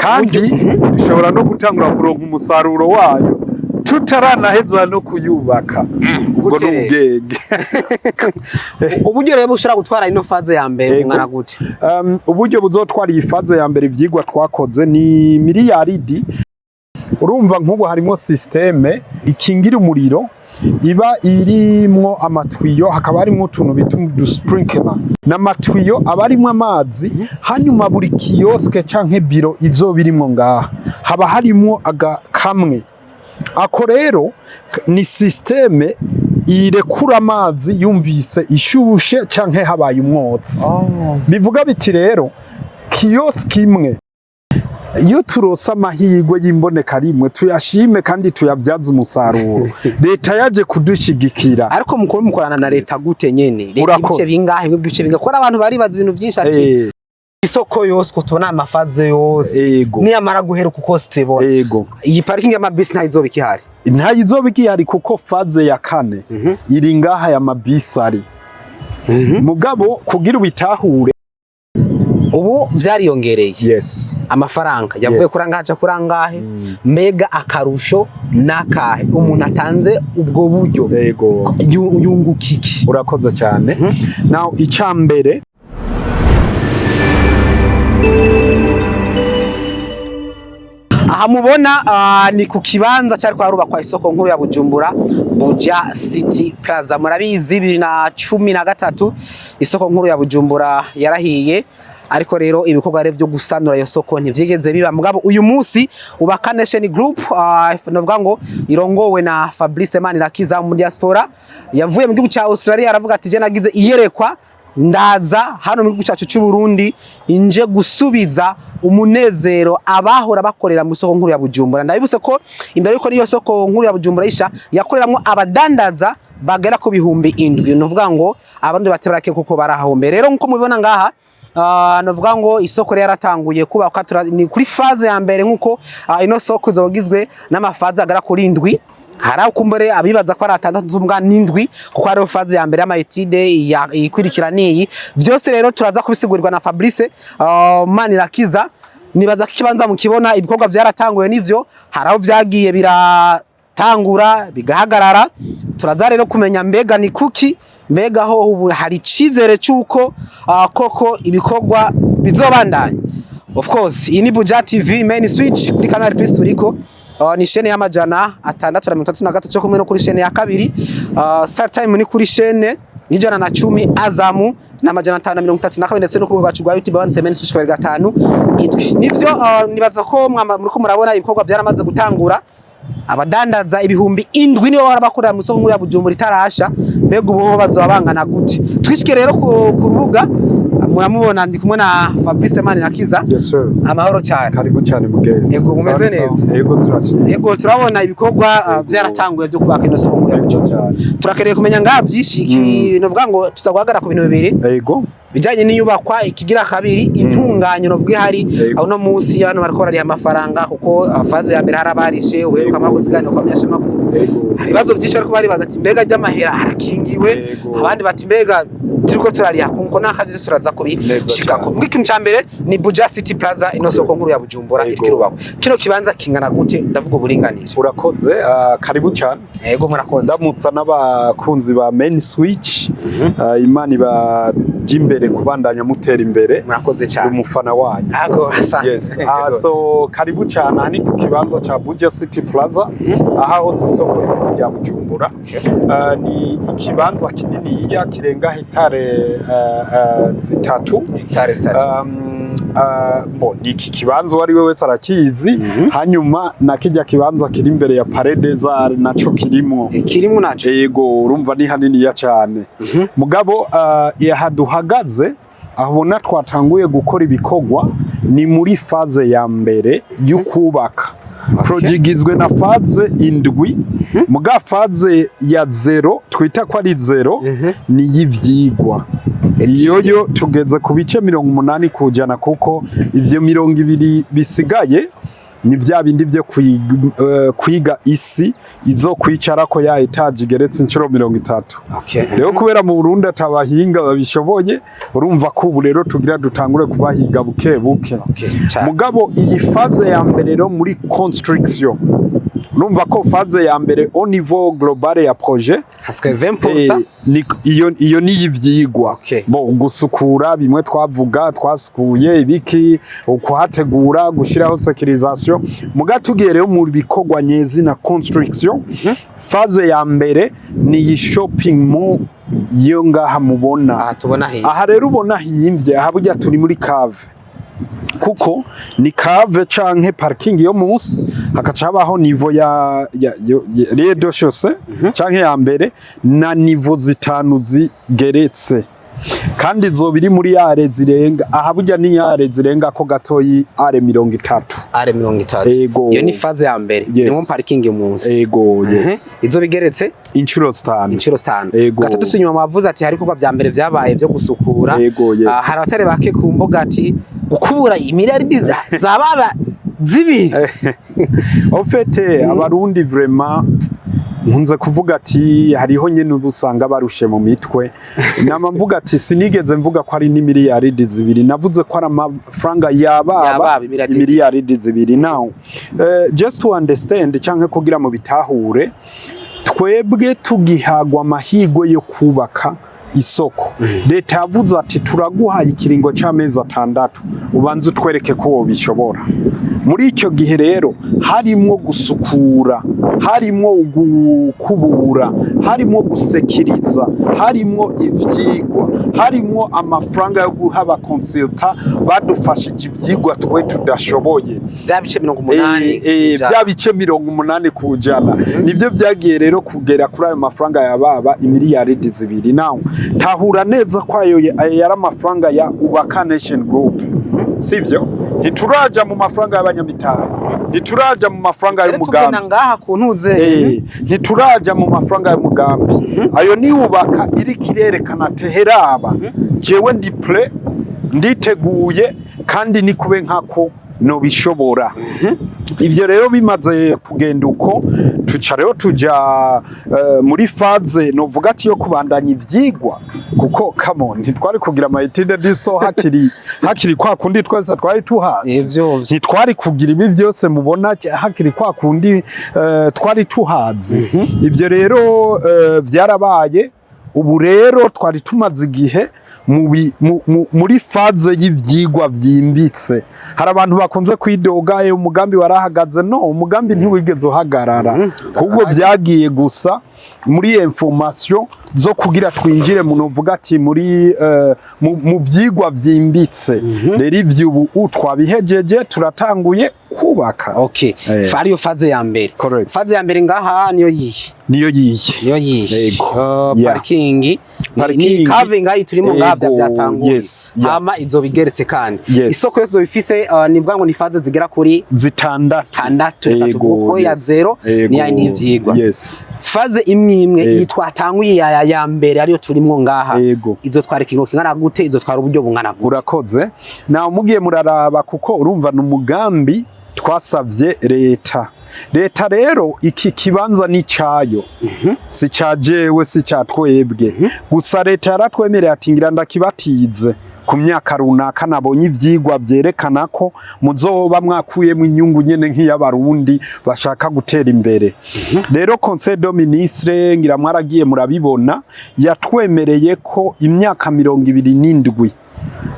kandi bishobora no gutangura kuronka umusaruro wayo tutaranaheza no kuyubaka ubwo n'ubwenge. Uburyo rero bushobora gutwara ino faze ya mbere ngana gute? Uburyo buzotwara iyi faze ya mbere ivyigwa twakoze ni miliyaridi. Urumva nk'ubu harimo systeme ikingira umuriro iba irimwo amatwiyo, hakaba harimo utuntu bita udusprinkler n'amatwiyo aba arimo amazi, hanyuma buri kioske canke biro izoba irimwo ngaha haba harimo kamwe. Ako rero ni systeme irekura amazi yumvise ishushe canke habaye umwotsi. Bivuga biti rero kioske imwe iyo turosa amahirwe y'imboneka rimwe tuyashime kandi tuyabyaza umusaruro. Leta yaje kudushigikira. Ariko mukorana na leta gute nyene? Leta ibice bingahe ibice bingakora abantu baribaza ibintu byinshi ati isoko yose kutubona amafaze yose niyamara guheruka uko tubibona. Iyi parking y'amabisi ntayizoba ikihari. Ntayizoba ikihari kuko faze ya kane iri ngaha ya mabisi ari. Mugabo kugira ubitahure ubu byariyongereye. Yes. Amafaranga yavuye kurangaje kurangahe mbega akarusho nakahe umuntu atanze ubwo buryo yungukiki. Urakoze cyane. Now icambere aha mubona ni ku kibanza cyari kwarubakwa isoko nkuru ya Bujumbura Buja City Plaza. Murabizi 2013 isoko nkuru ya Bujumbura yarahiye, ariko rero ibikorwa rero byo gusanura iyo soko ntivyigeze biba. Mugabo uyu munsi ubaka Nation Group novuga ngo irongowe na Fablice MANIRAKIZA mu diaspora yavuye mu gihugu cya Australia, aravuga ati je nagize iyerekwa ndaza hano mu gihugu cyacu cy'u Burundi inje gusubiza umunezero abahora bakorera mu soko nkuru ya Bujumbura. Ndabibutse ko imbere yuko niyo soko nkuru ya Bujumbura isha yakoreramo abadandaza bagera ku bihumbi 7. Novuga ngo abandi batebarake kuko barahombe. Rero nko mubibona ngaha novuga ngo isoko yaratanguye kubaka ni kuri faze ya mbere nkuko ino soko zogizwe n'amafaze agara kuri 7. Haraho kumbere abibaza ko ari 6 mbwa n'indwi kuko ari faze ya mbere y'amayitide ikwirikiraniye. Byose rero turaza kubisigurirwa na Fablice MANIRAKIZA. Nibaza kibanza mu kibona ibikorwa byaratanguye nivyo, haraho byagiye biratangura bigahagarara. Turaza rero kumenya mbega ni kuki, mbega ho ubu hari cizere cyuko koko ibikorwa bizobandanya. Of course iyi ni Buja TV main switch kuri canal plus turiko ni chaîne ya majana 633 cyo kumwe no kuri chaîne ya kabiri. Start time ni kuri chaîne ni 110 Azamu na majana 532 ndetse no ku rwacu rwa YouTube 1.5 nivyo. Nibaza ko muriko murabona ibikorwa byaramaze gutangura. Abadandaza ibihumbi 7 nibo barabakorera mu soko nkuru ya Bujumbura itarasha. Mbega ubu bazobangana gute? Twishike rero ku rubuga muramubona ndi kumwe na Fablice MANIRAKIZA. Yes sir. Amahoro cyane. Karibu cyane mugenzi. Yego umeze neza. Yego turaciye. Yego turabona ibikorwa byaratanguye byo kubaka ino soko nkuru ya Bujumbura. Turakereye kumenya ngabyishiki novuga ngo tuzaguhagara ku bintu bibiri. Yego. Bijanye niyubakwa ikigira kabiri intunganyo novuga hari aho no munsi y'abantu bariko ari amafaranga kuko faze ya mbere harabarishe uheruka amagozi gane kwa myasha makuru. Hari bazo byinshi bariko bari baza ati mbega ry'amahera harakingiwe, abandi bati mbega turiko turariya kuko nakazi suraza kubishikako. Mwikintu cyambere ni Buja City Plaza ino soko nkuru ya Bujumbura irikirubako. Kino kibanza kingana gute? Ndavuga uburinganire. Urakoze karibu cyane. Yego murakoze. Ndamutsa n'abakunzi ba main switch. Imani ba jimbere kubandanya mutera imbere. Murakoze cyane. Umufana wanyu. Ago asante. Yes. So karibu cyane hani ku kibanza cha Buja City Plaza aho isoko rikuru rya Bujumbura. Ni ikibanza kinini ya kirenga hitare zitatu. Hitare zitatu. Ni iki kibanza wari we wese arakizi. Hanyuma na kijya kibanza kiri imbere ya Paredes naco kirimo. Kirimo naco. Yego urumva ni hanini ya cyane. Mugabo yahaduhagaze abona twatanguye gukora ibikorwa ni muri faze ya mbere y'ukubaka. Project izwe na faze 7. Muga faze ya 0 twita ko ari 0 ni yivyigwa. Iyoyo tugeze ku bice 80 kujana kuko ivyo 20 bisigaye ni bya bindi byo kwiga isi izo kwicara ko ya etage igeretse inshuro 30. Rero kubera mu Burundi atabahinga babishoboye urumva ko ubu rero tugira dutangure kubahiga buke buke. Mugabo iyi faze ya mbere rero muri construction urumva ko faze ya mbere au niveau global ya projet hasika 20%, iyo ni ivyigwa bo gusukura bimwe twavuga twasukuye ibiki ukuhategura gushiraho sécurisation mugatugiye rero mu bikorwa nyezi na construction. Faze ya mbere ni shopping mall iyo ngaha mubona aha rero ubona himvye aha burya turi muri cave kuko ni cave canke parking yo musi hakaca habaho niveau ya redo chaussée canke ya mbere na niveau zitanu zigeretse kandi zo biri muri yare zirenga aha burya ni yare zirenga ko gatoyi are 30 iyo ni faze ya mbere ni mu parking yo musi izo bigeretse inshuro 5 gato dusunyuma mavuze ati hari kuba vya mbere vyabaye byo gusukura hari abatare bake ku mboga ati gukubura imirari zababa zibiri en fait abarundi vraiment nkunze kuvuga ati hariho nyene ubusanga barushe mu mitwe nama mvuga ati sinigeze mvuga ko ari n'imiliyaridi zibiri navuze ko ari amafaranga yababa imiliyaridi zibiri. Now just to understand canke kugira mu bitahure twebwe tugihagwa amahigwe yo kubaka isoko leta yavuze ati turaguhaye ikiringo c'amezi 6 ubanze utwereke ko wobishobora. Muri icyo gihe rero harimo gusukura, harimo gukubura, harimo gusekiriza, harimo ivyigwa, harimo amafaranga yo guha abakonsulta badufashije ivyigwa twe tudashoboye vya bice 80 vya bice 80 kujana nivyo vyagiye rero kugera kuri ayo mafaranga yababa imiliyaridi zibiri. Now tahura neza kwayo yari amafaranga ya Ubaka Nation Group sivyo ntituraja mu mafaranga y'abanyamitano ntituraja mu mafaranga y'umugambi ngaha kuntuze ntituraja mu mafaranga y'umugambi ayo ni Ubaka iri kirerekana teheraba jewe ndi pre nditeguye kandi ni kube nkako no bishobora. Ivyo rero bimaze kugenda uko tuca rero tuja muri faze novuga ati yo kubandanya ivyigwa kuko come on ntitwari kugira amaitide diso hakiri kwa kundi twese twari tuhazi ntitwari kugira ibi vyose mubona hakiri kwa kundi twari tuhazi. Ivyo rero vyarabaye ubu rero twari tumaze igihe muri faze y'ivyigwa vyimbitse. Hari abantu bakunze kwidoga umugambi warahagaze, no umugambi ntiwigeze uhagarara ahubwo vyagiye gusa muri information zo kugira twinjire mu novuga ati muri mu vyigwa vyimbitse. Rero ivyo ubu twabihejeje turatanguye kubaka. Ariyo faze ya mbere. Faze ya mbere ngaha niyo yihe parking ni cave ngayi turimo ngabya byatanguye hama izo bigeretse kandi isoko yose bifise nibwa ngo ni faze zigera kuri zitandatu kuko ya 0 ni yandi ivyigwa. Faze imwe yitwatanguye ya mbere ariyo turimo ngaha izo twari kingo kingana gute izo twari uburyo bungana gute. Urakoze na mugiye muraraba kuko urumva n'umugambi twasavye leta rero iki kibanza ni cayo si cajewe si catwebwe gusa leta yaratwemereye ati ngira ndakibatize ku myaka runaka nabonye ivyigwa vyerekana ko muzoba mwakuyemo inyungu nyene nk'iy'abarundi bashaka gutera imbere. Rero Conseil des Ministres ngira mwaragiye murabibona yatwemereye ko imyaka 27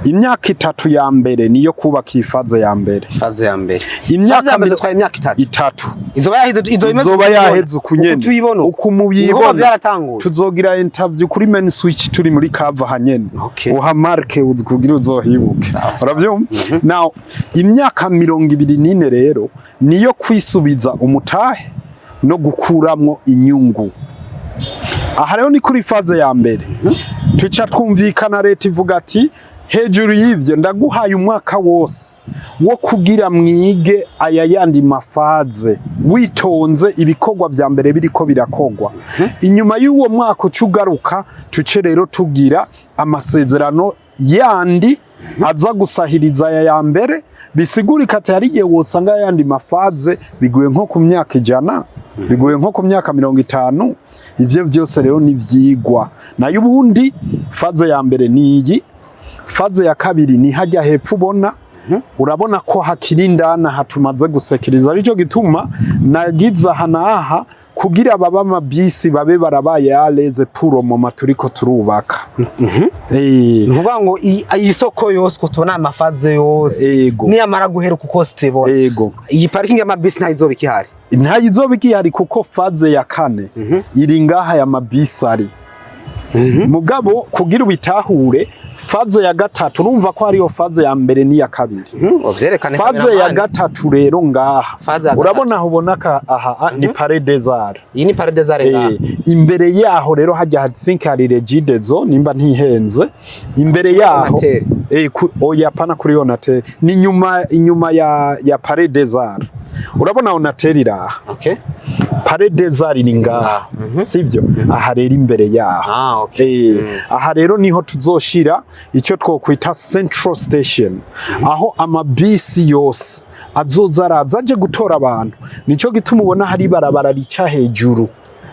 imyaka 3 ya mbere niyo kubaka ifaze ya mbere. Imyaka 3 izoba yaheze kunyene ukumubibona tuzogira interview kuri main switch turi muri kava hanyene uha marke kugira uzohibuke uravyumva. Now imyaka 24 rero niyo kwisubiza umutahe no gukuramwo inyungu. Aha rero ni kuri faze ya mbere tuca twumvikana leta ivuga ati hejuru y'ivyo ndaguhaye umwaka wose wo kugira mwige aya yandi mafaze witonze ibikorwa vya mbere biriko birakogwa. Inyuma y'uwo mwaka ucugaruka tuce rero tugira amasezerano yandi aza gusahiriza ya mbere bisigurika ati hari igihe wosanga yandi mafaze biguye nko ku myaka 100 biguye nko ku myaka 50. Ivyo vyose rero ni vyigwa nayo ubundi faze ya mbere ni iyi, faze ya kabiri ni hajya hepfo ubona urabona ko hakiri ndana hatumaze gusekiriza arico gituma nagiza hanaha kugira baba amabisi babe barabaye aleze puro mu maturiko turubaka. Nuvuga ngo isoko yose kutona amafaze yose ni amara guheruka uko stibona. Iyi parking y'amabisi ntayizoba ikihari. Ntayizoba ikihari kuko faze ya 4 iri ngaha ya mabisi ari. Mugabo kugira ubitahure faze ya 3 urumva ko hariyo faze ya mbere ni ya kabiri. Faze ya 3 rero ngaha urabona hubonaka aha ni Palais des Arts. Iyi ni Palais des Arts ngaha. Imbere yaho rero hajya I think hari Regidezo nimba ntihenze. Imbere yaho oya pana kuri Onatel ni inyuma ya Palais des Arts. Urabona Onatel iraha. Palais des Arts ni ngaha sivyo aha rero imbere yaho. Aha rero niho tuzoshira icyo twokwita Central Station aho amabisi yose azoza araza aje gutora abantu. Nico gituma ubona hari barabara rica hejuru.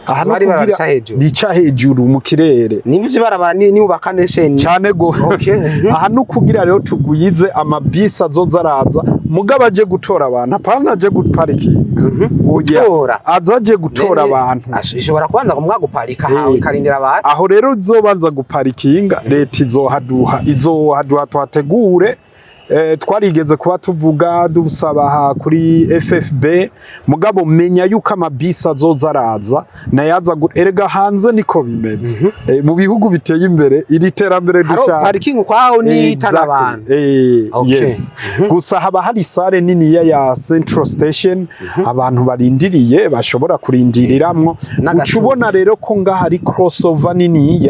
Aha no kugira rica hejuru mu kirere. Nibyo barabara ni ubakaneshe cyane go. Aha no kugira rero tuguyize amabisi azoza araza mugaba aje gutora abantu apana aje guparikinga. Azaje gutora abantu. Ishobora kubanza kumwa guparika hawe karindira abantu. Aho rero uzobanza guparikinga leta izohaduha twategure. Twarigeze kuba tuvuga dusaba kuri FFB mugabo menya yuko amabisi azoza araza nayaza erega hanze niko bimeze. Mu bihugu biteye imbere iri terambere dushaka parking kwaho ni tanabantu. Yes. Gusa haba hari sare nini ya Central Station abantu barindiriye bashobora kurindiriramwo. Ucubona rero ko ngaha hari crossover nini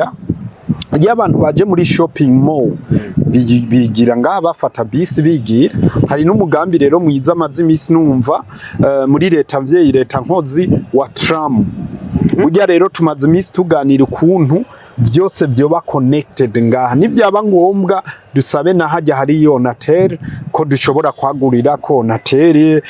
y'abantu baje muri shopping mall bigira ngaha bafata bisi bigira. Hari n'umugambi rero mwiza amazi imisi numva muri leta mvyeyi leta nkozi wa tram. Burya rero tumaze imisi tuganira ukuntu vyose vyoba connected ngaha nivyaba ngombwa dusabe na hajya hari Onatel ko dushobora kwagurira ko Onatel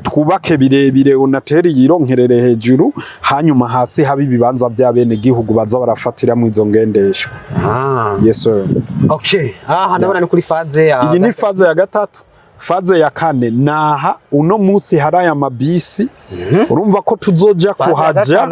twubake birebire Onatel yironkerere hejuru hanyuma hasi habi bibanza bya bene gihugu baza barafatira mu izo ngendeshwa. Yes sir. Ndabona ni kuri faze ya iyi ni faze ya 3. Faze ya 4 naha uno musi haraya mabisi. Urumva ko tuzoja kuhaja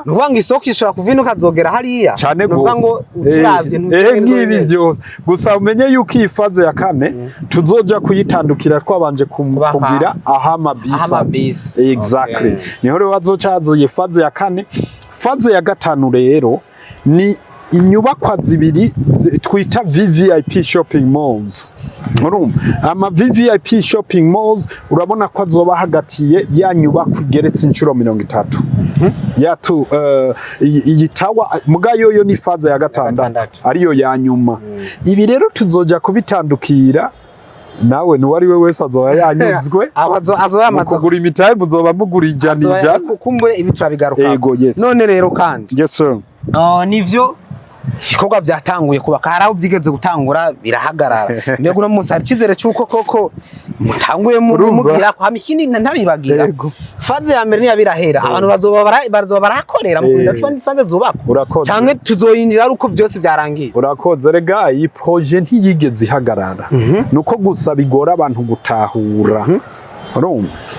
nuvanga isoko ishobora kuvinuka zogera hariya nuvuga ngo uturavye ngibi byose gusa umenye yuko iyi faze ya 4 tuzoja kuyitandukira twabanje kugira aha mabisi. Exactly. Niho rero bazocaza iyi faze ya 4. Faze ya 5 rero ni inyubakwa zibiri twita VVIP shopping malls. Urumva ama VVIP shopping malls urabona ko azoba hagatiye ya nyubakwa igeretse inshuro 30. Yatu iyi tawa mugayo yo ni faze ya 6 ariyo ya nyuma. Ibi rero tuzoja kubitandukira nawe nuwari we wese azoba yanyuzwe azoyamaza kugura imitahe muzoba mugura ijana kumbure ibi turabigaruka. Yes. None rero kandi yes sir nivyo ibikorwa byatanguye kubaka haraho byigeze gutangura birahagarara. Mbega no munsi hari cizere cyuko koko mutanguye mugira ko hamikini ntaribagira. Faze ya mbere ni yabirahera abantu bazoba barakorera mu kurinda kandi faze zubako cyangwe tuzoyindira uko byose byarangiye. Urakoze rega iyi projet ntiyigeze ihagarara. Nuko gusa bigora abantu gutahura.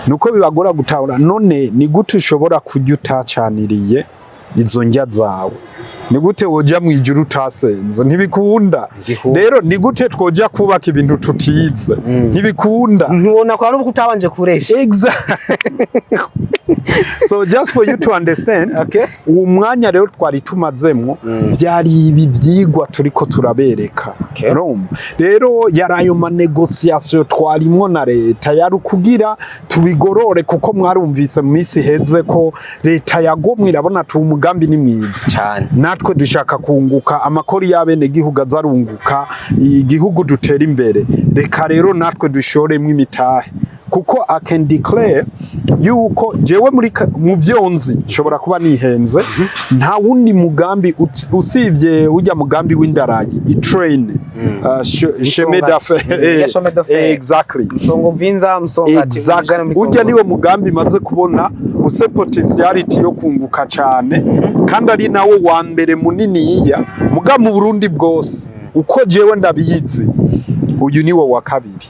Nuko bibagora gutahura none ni gute ushobora kujya utacaniriye izo njya zawe. Ni gute woja mu ijuru utasenze ntibikunda. Rero ni gute twoja kubaka ibintu tutize ntibikunda. Ntubona ko ari ubutabanje kuresha. Exactly. So just for you to understand, uwo mwanya rero twari tumazemwo byari ibi vyigwa turiko turabereka. Rero yarayo ma negotiation twarimwo na leta yari kugira tubigorore kuko mwarumvise mu misi heze ko leta yagomwe irabona tu umugambi ni mwiza cyane. Natwe dushaka kunguka amakori y'abene gihugu azarunguka igihugu dutera imbere. Reka rero natwe dushoremwe imitahe kuko I can declare yuko jewe mu vyonzi nshobora kuba nihenze nta wundi mugambi usivye ujya mugambi w'indarayi itrain chemin d'affaires exactly msongo vinza msongati ujya niwe mugambi maze kubona use potentiality yo kunguka cyane kandi ari nawo wa mbere munini yiya muga mu Burundi bwose uko jewe ndabiyizi uyu niwo wa kabiri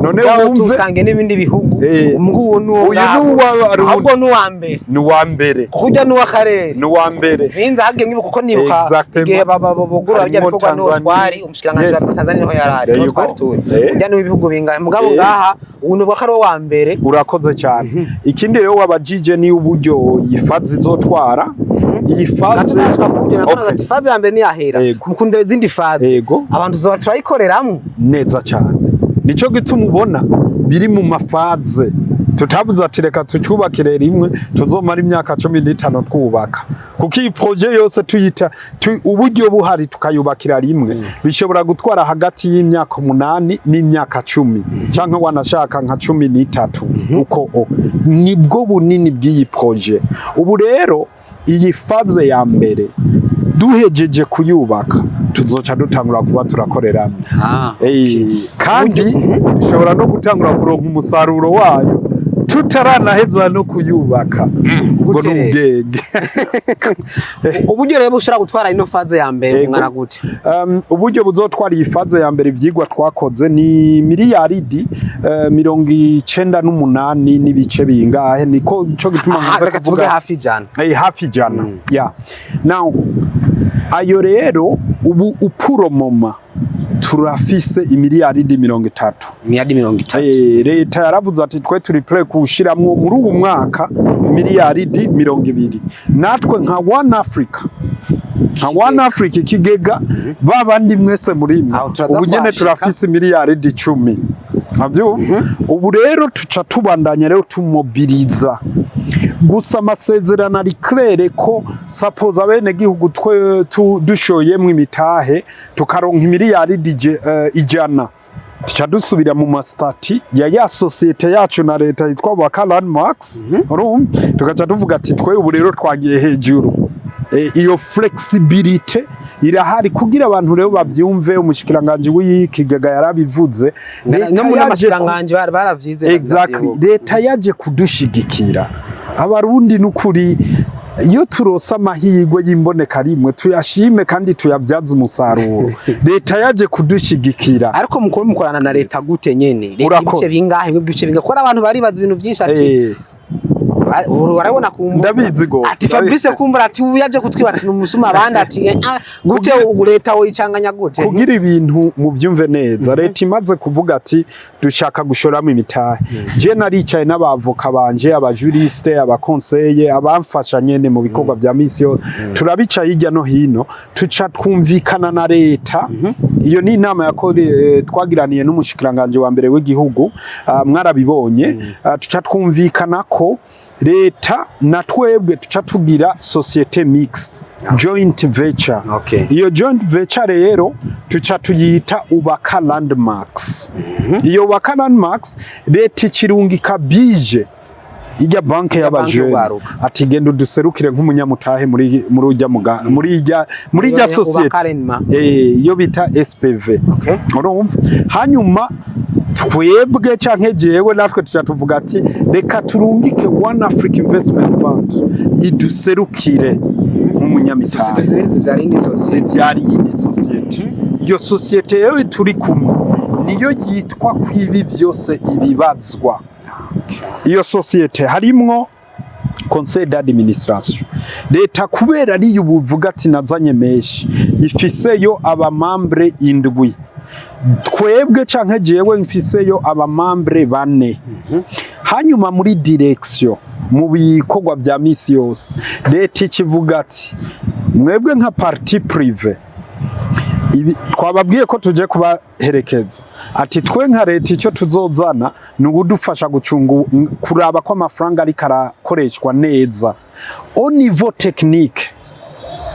none wumve usange n'ibindi bihugu umguwo nuwo ahubwo nuwa mbere kujya nuwa karere nuwa mbere vinza hage mwibuka kuko nibuka igihe babogura bajya bikorwa no twari umushikiranganje wa Tanzania niho yarari no twari turi kujya n'ibihugu bingahe mugabo ngaha ubu nuwa karo wa mbere urakoze cyane ikindi rero wabajije ni uburyo yifazi zotwara iyi faze ati faze ya mbere ni yahera mukundere izindi faze abantu zo turayikoreramwe neza cyane nico gituma ubona biri mu mafaze tutavuze ati reka tucyubakire rimwe tuzomara imyaka 15 twubaka kuko iyi projet yose tuyita uburyo buhari tukayubakira rimwe bishobora gutwara hagati y'imyaka 8 n'imyaka 10 cyangwa wanashaka nka 13 uko nibwo bunini bw'iyi projet ubu rero iyi faze ya mbere duhejeje kuyubaka tuzoca dutangura kuba turakoreramo kandi bishobora no gutangura kuronka umusaruro wayo tutaranaheza no kuyubaka ubwo n'ubwenge uburyo rero bushobora gutwara ino faze ya mbere ngana gute uburyo buzotwara iyi faze ya mbere ivyigwa twakoze ni miliyaridi 98 n'ibice bingahe niko cyo gituma maze kuvuga hafi jana yeah now ayo rero ubu upuromoma turafise imiliyaridi 30 leta yaravuze ati twe turi play kushiramwo muri uwo mwaka imiliyaridi 20 natwe nka One Africa ikigega babandi mwese muri mwe ubu nyene turafise imiliyaridi 10 navyo ubu rero tuca tubandanya rero tumobiliza gusa amasezerano ari claire ko suppose abene gihugu twe dushoyemwe imitahe tukaronka imiliyaridi 100 tuca dusubira mu mastati ya societe yacu na leta yitwa Baka Landmarks tukaca tuvuga ati twe ubu rero twagiye hejuru iyo flexibility irahari kugira abantu rero bavyumve umushikiranganje w'ikigega yarabivuze no muri amashikiranganje baravyize exactly leta yaje kudushigikira abarundi n'ukuri iyo turosa amahirwe y'imboneka rimwe tuyashime kandi tuyabyaza umusaruro leta yaje kudushigikira ariko mukorana na leta gute nyene leta ibice bingahe ko abantu baribaza ibintu byinshi ati urabona ndabizi gose ati Fabrice kumbura ati uyaje kutwibati n'umusuma abandi ati gute leta woyicanganya gute kugira ibintu mu byumve neza leta imaze kuvuga ati dushaka gushoramo imitahe je naricaye n'abavoka banje abajuriste abakonseye abamfasha nyene mu bikorwa bya mission turabica hirya no hino tuca twumvikana na leta iyo ni inama yakore twagiraniye n'umushikiranganje wa mbere w'igihugu mwarabibonye tuca twumvikana ko leta na twebwe tuca tugira societe mixed joint venture iyo joint venture rero tuca tuyita Ubaka Landmarks iyo Ubaka Landmarks leta ikirungika bije ijya banke y'abajene ati genda duserukire nk'umunyamutahe muri ijya societe iyo bita SPV hanyuma twebwe canke jewe natwe tuca tuvuga ati reka turungike One Africa Investment Fund iduserukire nk'umunyamitahe zivyari yindi societe iyo societe rero turi kumwe niyo yitwa kwibi vyose ibibazwa iyo societe harimwo conseil d'administration leta kubera ari yubuvuga ati nazanye meshi ifiseyo abamambre 7 twebwe canke jewe mfiseyo abamambre 4 hanyuma muri direction mu bikorwa vya misi yose leta ikivuga ati mwebwe nka parti privé twababwiye ko tuje kubaherekeza ati twe nka leta icyo tuzozana ni ugudufasha gucunga kuraba ko amafaranga ari karakoreshwa neza au niveau technique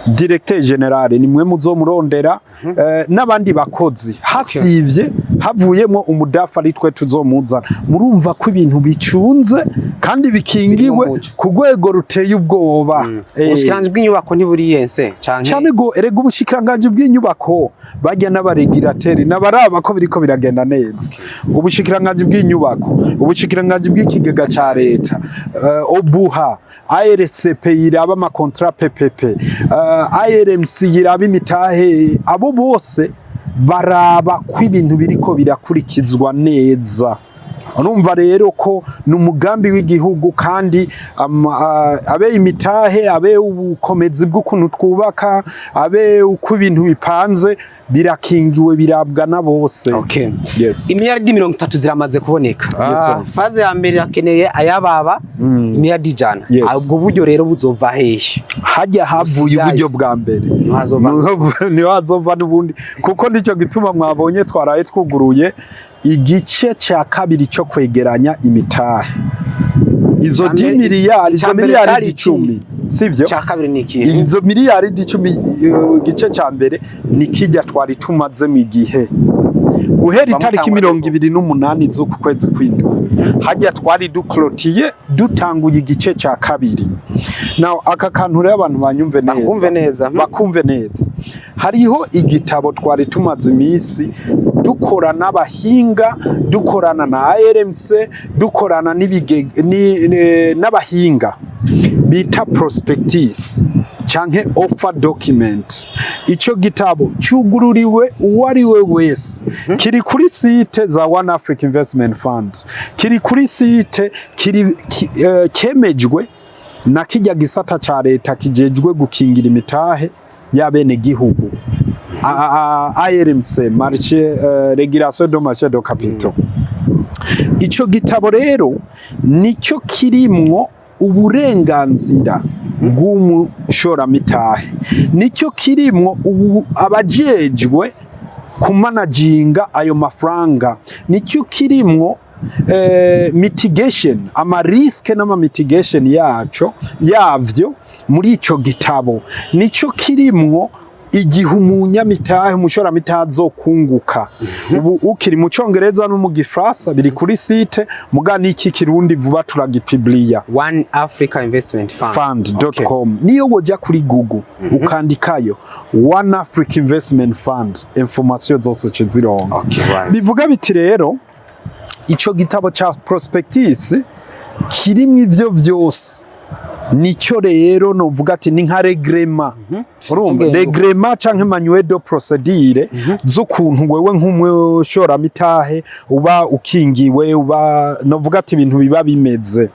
directeur general ni mwe muzomurondera n'abandi bakozi hasivye havuyemo umudafa ari twe tuzomuzana murumva ko ibintu bicunze kandi bikingiwe ku rwego ruteye ubwoba. Ubushikiranganje bw'inyubako ntiburiyense cyane go erega ubushikiranganje bw'inyubako bajya n'abaregirateri n'abaraba ko biriko biragenda neza. Ubushikiranganje bw'inyubako, ubushikiranganje bw'ikigega ca leta, obuha ARCP iraba ama contrat PPP, ARMC iraba imitahe, abo bose baraba ko ibintu biriko birakurikizwa neza. Urumva rero ko n'umugambi w'igihugu kandi abe imitahe abe ubukomezi bw'ukuntu twubaka abe uko ibintu bipanze birakingiwe birabwa na bose. Yes. Imiliyaridi 30 ziramaze kuboneka. Faze ya mbere irakeneye ayababa imiliyaridi 100. Ubwo buryo rero buzova hehe? Hajya havuye uburyo bwa mbere. Ni hazova n'ubundi kuko nico gituma mwabonye twaraye twuguruye igice cya kabiri cyo kwegeranya imitahe. Izo 10 miliyari, izo miliyari 10 sivyo? Cya kabiri ni iki? Izo miliyari 10 igice cya mbere ni kijya twari tumaze mu gihe guhera itariki 28 z'uku kwezi kw'indwi hajya twari duklotiye dutanguye igice cya kabiri. Now aka kantu rero abantu banyumve neza bakumve neza. Hariho igitabo twari tumaze imisi dukorana n'abahinga, dukorana na ARMC, dukorana n'abahinga bita prospectus canke offer document. Ico gitabo cyugururiwe uwari we wese, kiri kuri site za One Africa Investment Fund, kiri kuri site kemejwe na kijya gisata ca leta kijejwe gukingira imitahe y'abene gihugu, ARMC, marché régulation de marché de capitaux. Ico gitabo rero nicyo kirimwo uburenganzira bw'umushora mitahe, nicyo kirimwo abajejwe kumanaginga ayo mafaranga, nicyo kirimwo mitigation, ama risk n'ama mitigation yavyo muri ico gitabo, nicyo kirimwo igihe umunyamitahe umushora mitahe azokunguka. Ubu ukiri mu Congereza no mu Gifrasa biri kuri site muga niki kirundi vuba turagipubliya One Africa Investment Fund.com. Niyo woja kuri Google ukandikayo One Africa Investment Fund, information zose cizironga. Bivuga biti rero ico gitabo cha prospectus kirimwe ivyo vyose. Nicyo rero novuga ati ni nka regrema. Urumva regrema canke manuel de procédure z'ukuntu wewe nk'umushora mitahe uba ukingiwe, uba novuga ati ibintu biba bimeze.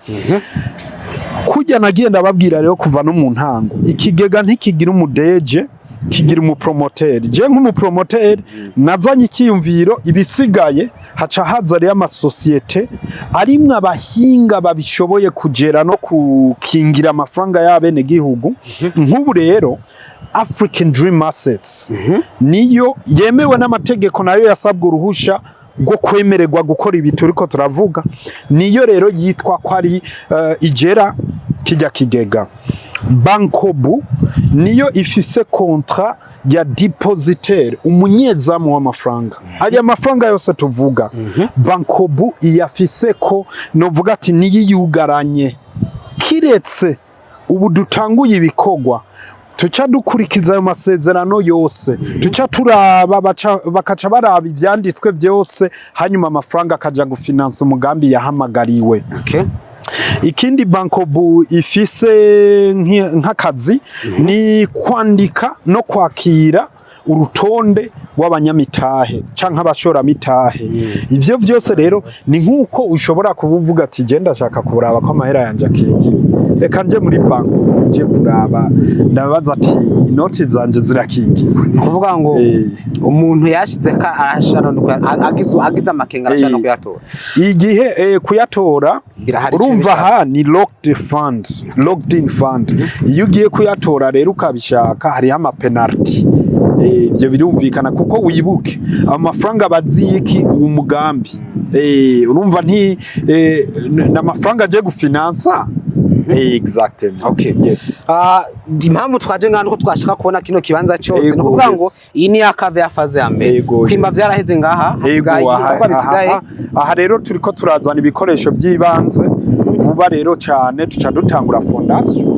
Kujya nagenda babwira rero kuva no mu ntango ikigega ntikigira umudeje, kigira umupromoteri. Je nk'umupromoteri nazanye ikiyumviro, ibisigaye haca haza rero amasosiyete arimwe abahinga babishoboye kugera no kukingira amafaranga y'abene gihugu. Nk'ubu rero African Dream Assets niyo yemewe n'amategeko, nayo yasabwe uruhusha rwo kwemererwa gukora ibi turiko turavuga. Niyo rero yitwa ko ari igera kijya kigega. Bankobu niyo ifise contrat ya depositaire, umunyezamu w'amafaranga. Aya mafaranga yose tuvuga Bankobu iyafise ko novuga ati niyiyugaranye, kiretse ubu dutanguye ibikogwa tuca dukurikiza ayo masezerano yose, tuca turaba bakaca baraba ivyanditswe vyose, hanyuma amafaranga akaja gufinansa umugambi yahamagariwe. Ikindi Bankobu ifise nk'akazi ni kwandika no kwakira urutonde rw'abanyamitahe canke abashora mitahe. Ivyo vyose rero ni nkuko ushobora kubuvuga ati je ndashaka kuraba ko amahera yanje akingiwe, reka nje muri Bankobu nje kuraba ndabaza ati inoti zanje zirakingiwe. Kuvuga ngo umuntu yashize ka arashana agize amakenga arashana kuyatora. Igihe kuyatora urumva ha ni locked in fund. Iyo ugiye kuyatora rero ukabishaka hari ama penalty. Ivyo birumvikana kuko wibuke amafaranga baziki uwo mugambi. Urumva nti n'amafaranga aje gufinansa Exactement. Okay. Yes. Impamvu twaje ngano ko twashaka kubona kino kibanza cyose no kuvuga ngo iyi ni yakave ya faze ya mbere kwimba byaraheze ngaha hasigaye aha rero turiko turazana ibikoresho by'ibanze vuba rero cyane tuca dutangura fondation.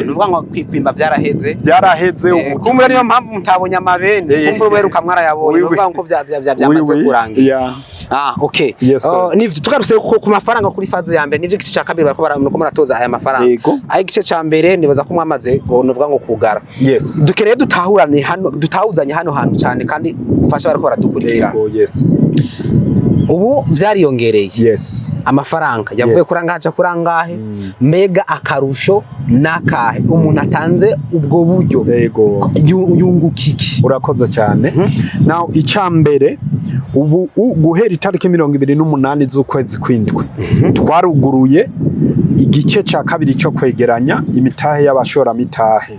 Nuvuga ngo kwimba byaraheze kumbe niyo mpamvu mutabonye amabene kumbe uberuka mwarayabonye nuvuga ngo byamaze kurangira. Okay. Yes, nivyo tugaruse ku mafaranga kuri faze ya mbere nivyo gice cya kabiri barako maratoza aya mafaranga ayi gice cya mbere nibaza ko mwamaze nuvuga ngo kugara. Yes. Dukereye dutahurane hano dutahuzanye hano hantu cyane kandi ufasha barako baradukurikira. Yes. Ubu byariyongereye. Yes. Amafaranga yavuye kurangaje kurangahe mega akarusho nakahe umuntu atanze ubwo buryo yungukiki. Urakoze cyane. Now icambere ubu guhera itariki 28 z'ukwezi kwindwi twaruguruye igice cya kabiri cyo kwegeranya imitahe y'abashora mitahe.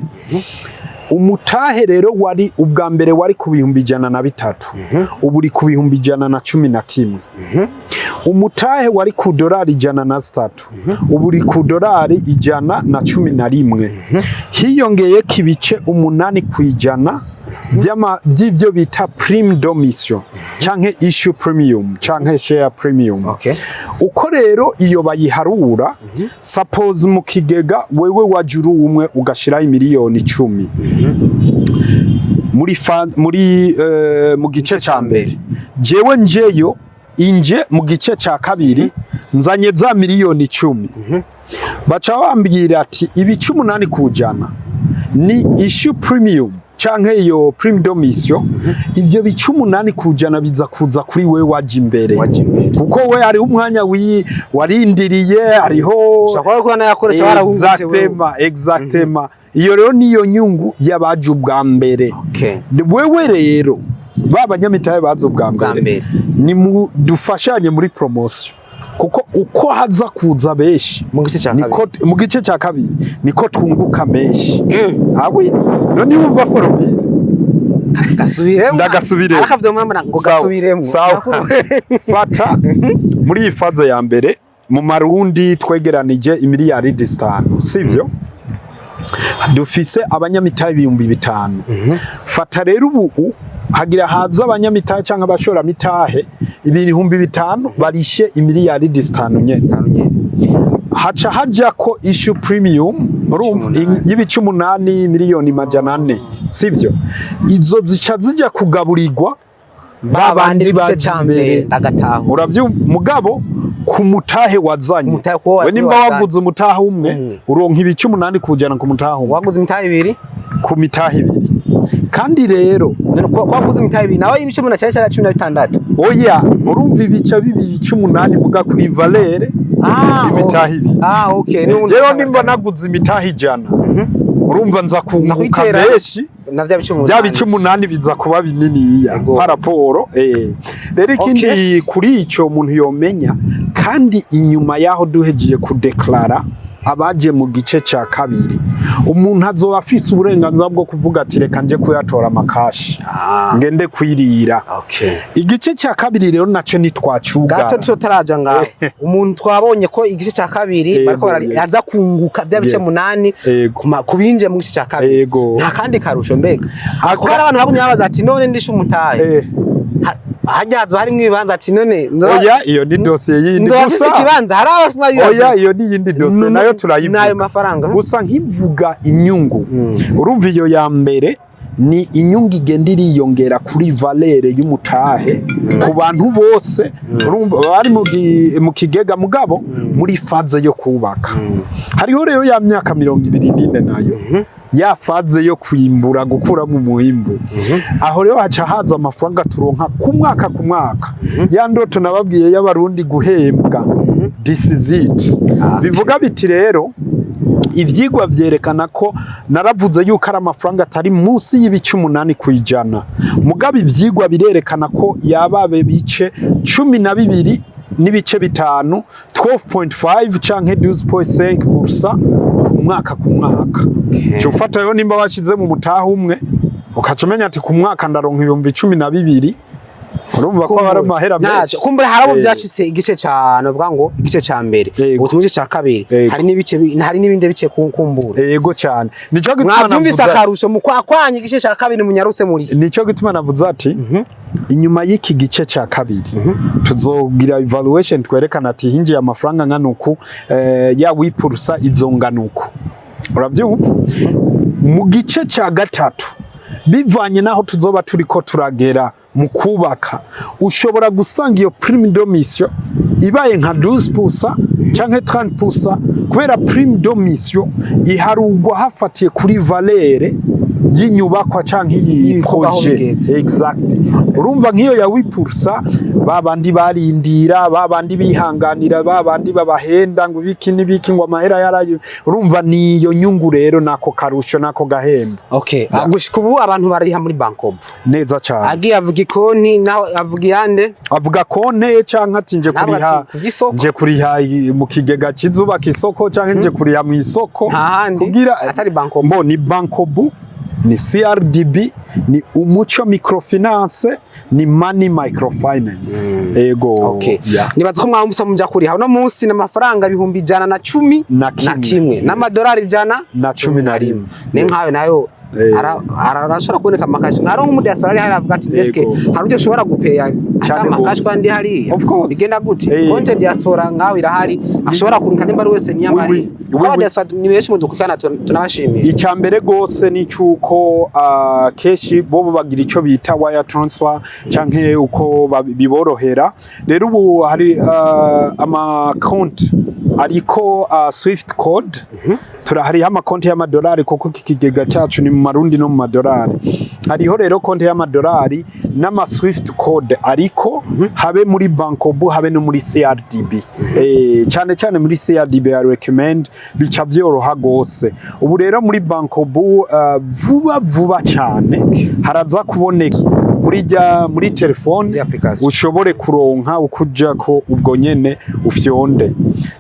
Umutahe rero wari ubwa mbere wari ku 103 ubu uri ku 111. Umutahe wari ku $103 ubu uri ku $111. Hiyongeye kibice 8 kwijana by'ivyo bita prime d'omission canke issue premium canke share premium. Uko rero iyo bayiharura suppose mu kigega wewe wajuru umwe ugashira miliyoni 10 mu gice ca mbere jewe njeyo inje mu gice ca kabiri nzanye za miliyoni 10 baca bambwira ati ibi 18 kujana ni issue premium canke iyo prime d'omission ivyo bice 8 kujana biza kuza kuri we waje imbere kuko we ari umwanya warindiriye ariho ushaka ko nayakoresha barahungutse exactement iyo rero niyo nyungu yabaje ubwa mbere. Wewe rero babanyamitahe bazo ubwa mbere ni dufashanye muri promotion kuko uko haza kuza beshi mu gice cya kabiri niko twunguka menshi. None wumva foromire ndagasubiremo akavyo mwamana ngo gasubiremo fata muri iyi faze ya mbere mu marundi twegeranije imiliyaridi 5 sivyo dufise abanyamitahe 5,000. Fata rero ubu hagira haza abanyamitahe cyangwa abashora mitahe 5,000 barishe imiliyaridi 5 nyene haca haja ko issue premium y'ibice 8 miliyoni 400 sivyo izo zica zijya kugaburirwa babandi bacambere agataho mugabo ku mutahe wazanye we nimba waguze umutahe umwe uronka ibice 8 kujana ku mutahe umwe waguze imitahe 2 ku mitahe 2 kandi rero waguze imitahe 2 nawe ibice 16 oya urumva ibice 8 muga kuri valere imitahe 2 okay rero nimba naguze imitahe 100 urumva nza kunguka beshi bya bice 8 biza kuba binini paraporo rero ikindi kuri ico umuntu yomenya kandi inyuma yaho duhejiye kudeklara abaje mu gice cya kabiri umuntu azoba afise uburenganzira bwo kuvuga ati reka nje kuyatora amakashi ngende kwirira. Igice cya kabiri rero naco nitwacuga gato tutaraja ngaho umuntu twabonye ko igice cya kabiri bariko baraza kunguka bya bice 8 kubinje mu gice cya kabiri nta kandi karusho mbega akora abantu bagumye babaza ati none ndishe umutahe hajyazo hari mwibanza ati none oya iyo ni dossier yindi gusa kibanza hari ababibaza oya iyo ni yindi dossier nayo turayivuga nayo mafaranga gusa nkivuga inyungu urumva iyo ya mbere ni inyungu igenda iriyongera kuri valere y'umutahe ku bantu bose urumva bari mu kigega mugabo muri faze yo kubaka hariho rero ya myaka 24 nayo ya faze yo kwimbura gukura mu muhimbu aho rero haca haza amafaranga turonka ku mwaka ya ndoto nababwiye y'abarundi guhembwa this is it bivuga biti rero ivyigwa vyerekana ko naravuze yuko ari amafaranga atari munsi y'ibice 8 kwijana mugabo ivyigwa birerekana ko yababe bice 12 n'ibice 5 12.5 canke 12.5% ku mwaka cyo fata yo nimba washize mu mutaha umwe ukacumenya ati ku mwaka ndaronka 12,000 urumva ko hari amahera menshi kumbura harabo byacitse igice ca novuga ngo igice ca mbere ubutumije ca kabiri hari n'ibindi bice kumbura yego cyane nico gituma navuze akarusho mu kwakwanya igice ca kabiri munyarutse muri nico gituma navuze ati inyuma y'iki gice ca kabiri tuzogira evaluation twerekana ati hinjiye amafaranga nganuku ya wipurusa izonganuku uravyumva mu gice ca gatatu bivanye naho tuzoba turiko turagera mu kubaka ushobora gusanga iyo prime de mission ibaye nka 12% canke 30% kubera prime de mission iharugwa hafatiye kuri valere y'inyubakwa canke y'projet exactly urumva nkiyo ya wipursa babandi barindira babandi bihanganira babandi babahenda ngo biki nibiki ngo amahera yarayo urumva niyo nyungu rero nako karusho nako gahemba okay gushika ubu abantu bariha muri bankob neza cyane agiye avuga ikoni naho avuga yande avuga konte canke ati nje kuriha mu kigega kizubaka isoko canke nje kuriha mu isoko kugira atari bankob mbo ni bankobu ni CRDB ni umuco microfinance ni money microfinance ego nibaza ko mwambusa mujya kuriha no munsi n'amafaranga 110 na kimwe n'amadolari 111 ni nkawe nayo arashobora kuboneka amakashi nkaro mu diaspora ari haravuga ati eske hari ujye ushobora gupeya amakashi kandi hari bigenda gute konte diaspora ngawe irahari ashobora kurunka nimba wese nyamari kwa diaspora ni benshi mudukana tunabashimiye icyambere gose ni cyuko keshi bobo bagira ico bita wire transfer canke uko biborohera rero ubu hari ama account ariko Swift code turahari amakonti y'amadolari kuko kikigega cyacu ni mu marundi no mu madolari hariho rero konti y'amadolari n'ama Swift code ariko habe muri bankobu habe no muri CRDB cyane cyane muri CRDB I recommend bica byoroha gose ubu rero muri bankobu vuba cyane haraza kuboneka muri telefone ushobore kuronka ukuja ko ubwo nyene ufyonde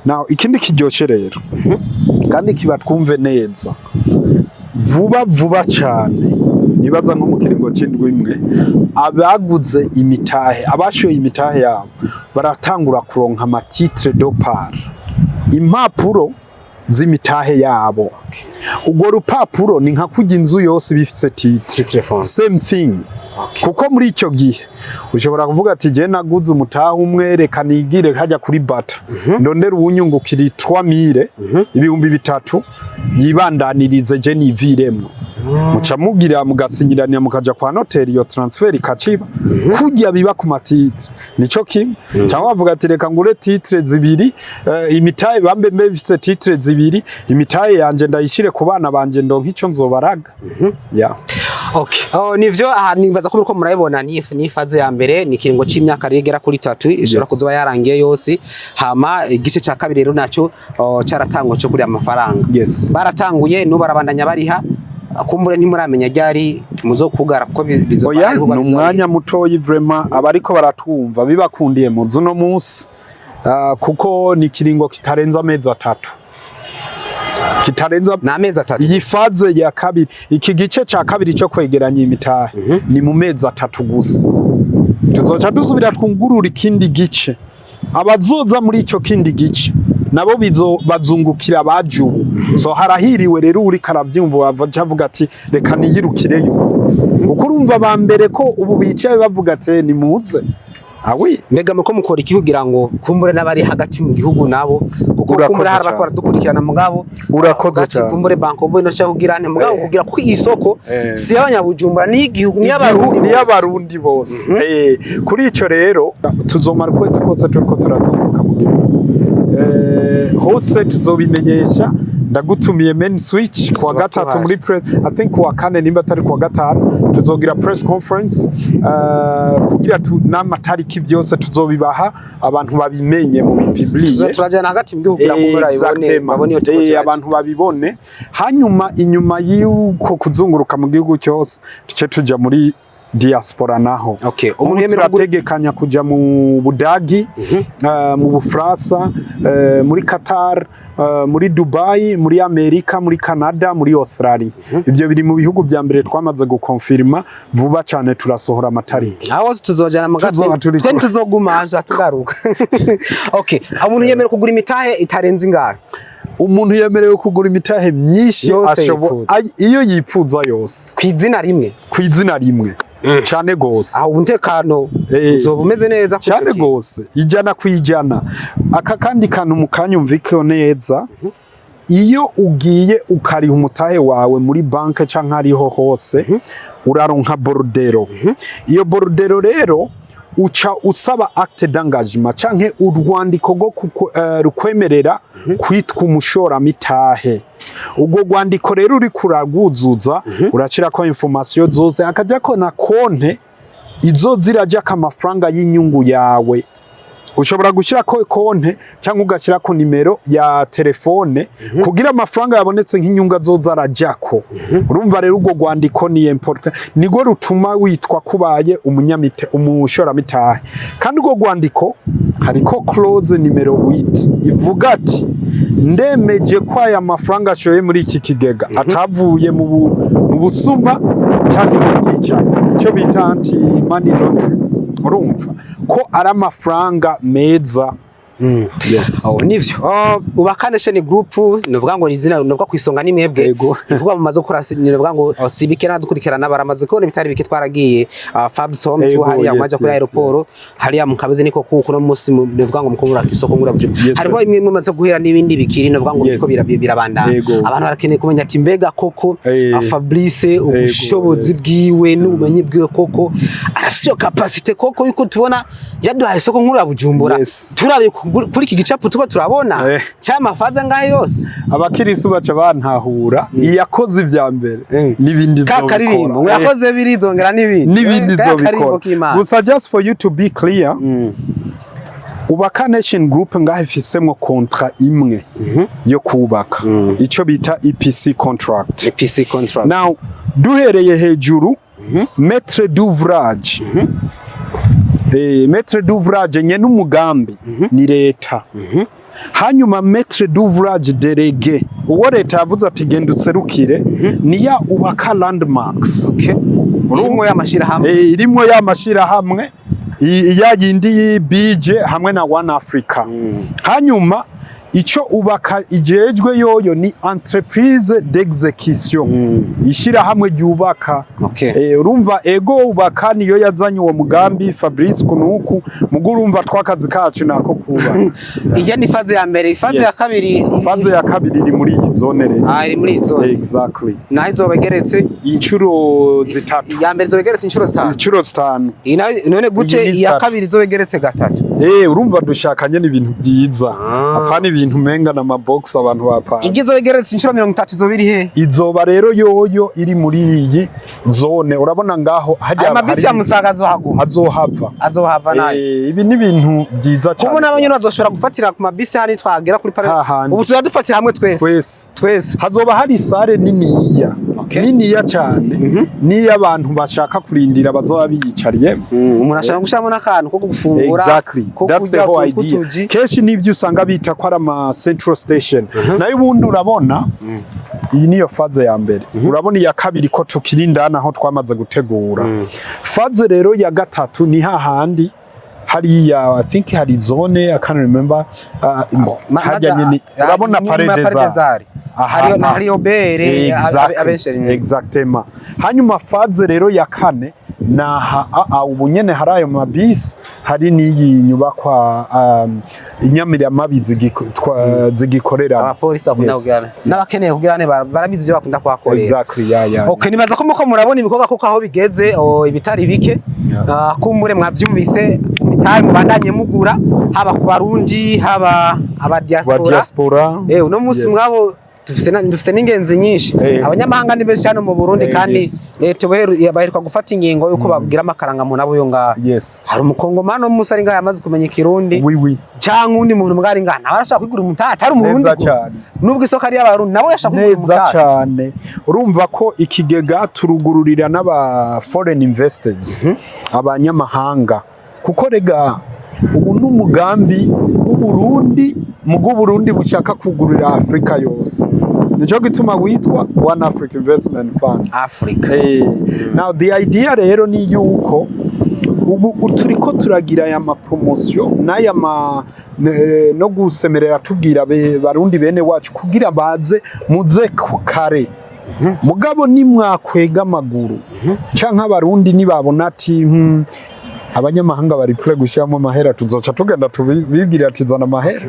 now ikindi kiryoshe rero kandi kiba twumve neza vuba cyane nibaza nko mu kiringo cy'indwi imwe abaguze imitahe abashoye imitahe yabo baratangura kuronka amatitre de part impapuro z'imitahe yabo ubwo rupapuro ni nka kujya inzu yose bifite titre same thing kuko muri icyo gihe ushobora kuvuga ati je naguze umutaha umwe reka nigire hajya kuri bata ndondera ubunyungukiri 3000 ibihumbi 3 yibandanirize je niviremo muca mugira mugasinyirania mukaja kwa noteri yo transfer ikaciba kujya biba ku matitre nico kimwe cyangwa bavuga ati reka ngure titre zibiri imitahe bambe mbefise titre zibiri imitahe yanje ndayishire ku bana banje ndonka ico nzobaraga nivyo nibaza ko biriko murayibona ni faze ya mbere ni kiringo c'imyaka regera kuri 3 ishobora kuzoba yarangiye yose hama igice ca kabiri rero naco caratango cyo kuri amafaranga baratanguye no barabandanya bariha kumbure ntimuramenya ryari muzokugara kuko bizoba n'umwanya mutoyi vraiment abariko baratwumva bibakundiye mu zuno munsi kuko ni kiringo kitarenza amezi 3 kitarenza n'amezi 3 iyi faze ya kabiri iki gice ca kabiri cyo kwegeranya imitahe ni mu mezi 3 gusa tuzoca dusubira twungurura ikindi gice abazoza muri icyo kindi gice nabo bazungukira abajuru so harahiriwe rero uri karavyumva bavuga ati reka niyirukireyo uko urumva ba mbere ko ubu bicaye bavuga ati ni muze mbega muko mukora iki kugira ngo kumbure n'abari hagati mu gihugu nabo kuko kumbure harabakora dukurikirana mugabo urakoze cyane kumbure banko bo no cyangwa mugabo kugira ko isoko si y'abanyabujumbura ni igihugu y'abarundi bose kuri ico rero tuzomara kwezi kose turiko turazunguka mu gihugu hose tuzobimenyesha ndagutumiye main switch kwa gatatu muri press I think kwa kane nimba atari kwa gatanu tuzogira press conference kugira n'amatariki byose tuzobibaha abantu babimenye mu public turajana hagati mu gihugu kugira ngo babone abantu babibone hanyuma inyuma y'uko kuzunguruka mu gihugu cyose tuce tuja muri diaspora naho. Okay. Umuntu turategekanya kuja mu Budagi, mu Bufaransa, muri Qatar, muri Dubai, muri Amerika, muri Canada, muri Australia. Ibyo biri mu bihugu bya mbere twamaze gukonfirma, vuba cyane turasohora amatariki. Aho tuzojana mu gatsi twe tuzoguma aje tugaruka. Okay, umuntu yemerewe kugura imitahe itarenze ingahe? Umuntu yemerewe kugura imitahe myinshi iyo yipfuza yose kw'izina rimwe cyane gose. Aho umutekano uzoba umeze neza cyane gose ijana kwijana. Aka kandi kantu mukanyumvike neza, iyo ugiye ukariha umutahe wawe muri banke canke ariho hose uraronka bordero. Iyo bordero rero uca usaba acte d'engagement canke urwandiko rwo rukwemerera kwitwa umushoramitahe. Ubwo rwandiko rero uri kuragwuzuza urashirako information zose, akajako na konte izo zirajako amafaranga y'inyungu yawe. Ushobora gushirako konte cyangwa ugashirako nimero ya telefone kugira amafaranga yabonetse nk'inyungu azoza arajako. Urumva rero ubwo rwandiko ni important, nigo rutuma witwa kubaye umushoramitahe. Kandi ubwo rwandiko hariko clause nimero 8 ivuga ati ndemeje ko aya mafaranga ashoye muri iki kigega atavuye mu busuma cyangwa mu bwicanyi, icyo bita anti money laundering. Urumva ko ari amafaranga meza. Yes. Nivyo. Ubakaneshe ni group novuga ngo izina novuga kwisonga ni mwebwe. Ivuga mu mazo kurasi novuga ngo sibike nadukurikirana baramaze ko bitari bike twaragiye Fablice home tu hari amaje kuri aeroport hari mukabuze niko kuko no munsi novuga ngo mukubura kisoko ngura Bujumbura. Hariko imwe mumaze guhera n'ibindi bikiri novuga ngo niko birabanda. Abantu barakeneye kumenya ati mbega koko Fablice ubushobozi bwiwe n'ubumenyi bwiwe koko arafite capacity koko yuko tubona yaduhaye isoko nkuru ya Bujumbura. Turabe kuri iki gicapu tuba turabona cyamafaza ngahe yose abakirisu baca bantahura iyakoze ivya mbere nibindi zobikora kakaririmbo yakoze birizongera nibindi zobikora. Gusa just for you to be clear, Ubaka Nation Group ngahe ifisemo kontra imwe yo kubaka ico bita EPC contract. Now duhereye hejuru maître d'ouvrage maître d'ouvrage nye n'umugambi ni leta. Hanyuma maître d'ouvrage délégué uwo leta yavuze ati genda utserukire ni ya Ubaka Landmarks. Urumwe y'amashira hamwe irimo y'amashira hamwe ya yindi bigiye hamwe na One Africa. Hanyuma ico Ubaka ijejwe yoyo ni entreprise d'exécution ishira hamwe ryubaka. Urumva ego Ubaka niyo yazanye uwo mugambi Fabrice kunuku mugurumva twakazi kacu nako kuba. Ije ni faze ya mbere, faze ya kabiri. Faze ya kabiri iri muri iyi zone rero. Iri muri iyi zone. Exactly. Na izobegeretse inshuro zitatu. Ya mbere izobegeretse inshuro zitanu. None gute ya kabiri izobegeretse gatatu. Urumva dushakanye n'ibintu byiza. Apana ibintu menga na mabox abantu bapana. Igizo igeretse inshuro 30 izobiri he? Izoba rero yoyo iri muri iyi zone. Urabona ngaho hajya amabisi ya Musaga azohava nayo. Ibi ni ibintu byiza cyane. Kubona abanyura bazoshobora gufatira ku mabisi hani twagera kuri pare. Ubu tuzadufatira hamwe twese. Hazoba hari sare niniya. Niniya cyane. Ni abantu bashaka kurindira bazoba biyicariye. Umuntu ashaka gushamo nakantu ko gufungura. Exactly. That's the whole idea. Keshi nivyo usanga bita kwa ama Central Station. Nayo ubundi urabona iyi niyo faze ya mbere. Urabona iya kabiri ko tukirindana aho twamaze gutegura. Faze rero ya gatatu ni hahandi hariya I think hari zone I can't remember hajya nyine urabona paredezari hari obere abesheri exactement. Hanyuma faze rero ya kane naha ubu nyene hari ayo mabisi hari n'iyi nyubakwa inyamiramabi zigikorera abapolisi akunda kugirana n'abakeneye kugirane barabizi byo bakunda kwakorera. Exactly Okay, nibaza ko muko murabona ibikorwa koko aho bigeze ibitari bike kumbure mwavyumvise imitahe mubandanye mugura haba ku barundi haba aba diaspora. Uno musi mwabo dufise n'ingenzi nyinshi abanyamahanga ni benshi hano mu Burundi kandi leta baheruka gufata ingingo yuko babwira amakaranga mu nabo yo ngaha hari umukongomano musari ngaha yamaze kumenya ikirundi cyangwa undi muntu mwari ngaha nawe arashaka kwigura umutahe atari umurundi nubwo isoko ari y'abarundi nawe yashaka kwigura umutahe neza cyane urumva ko ikigega turugururira n'aba foreign investors abanyamahanga kuko rega ubu n'umugambi w'Uburundi Burundi bushaka kugurira Afrika yose nico gituma witwa One Africa Investment Fund Africa. Now the idea rero ni yuko ubu turiko turagira ya promotion n'aya no gusemerera tubwira barundi bene wacu kugira baze muze kare mugabo ni mwakwega amaguru canka abarundi nibabona ati abanyamahanga bari kure gushiramo amahera tuzoca tugenda tubibwira ati zana amahera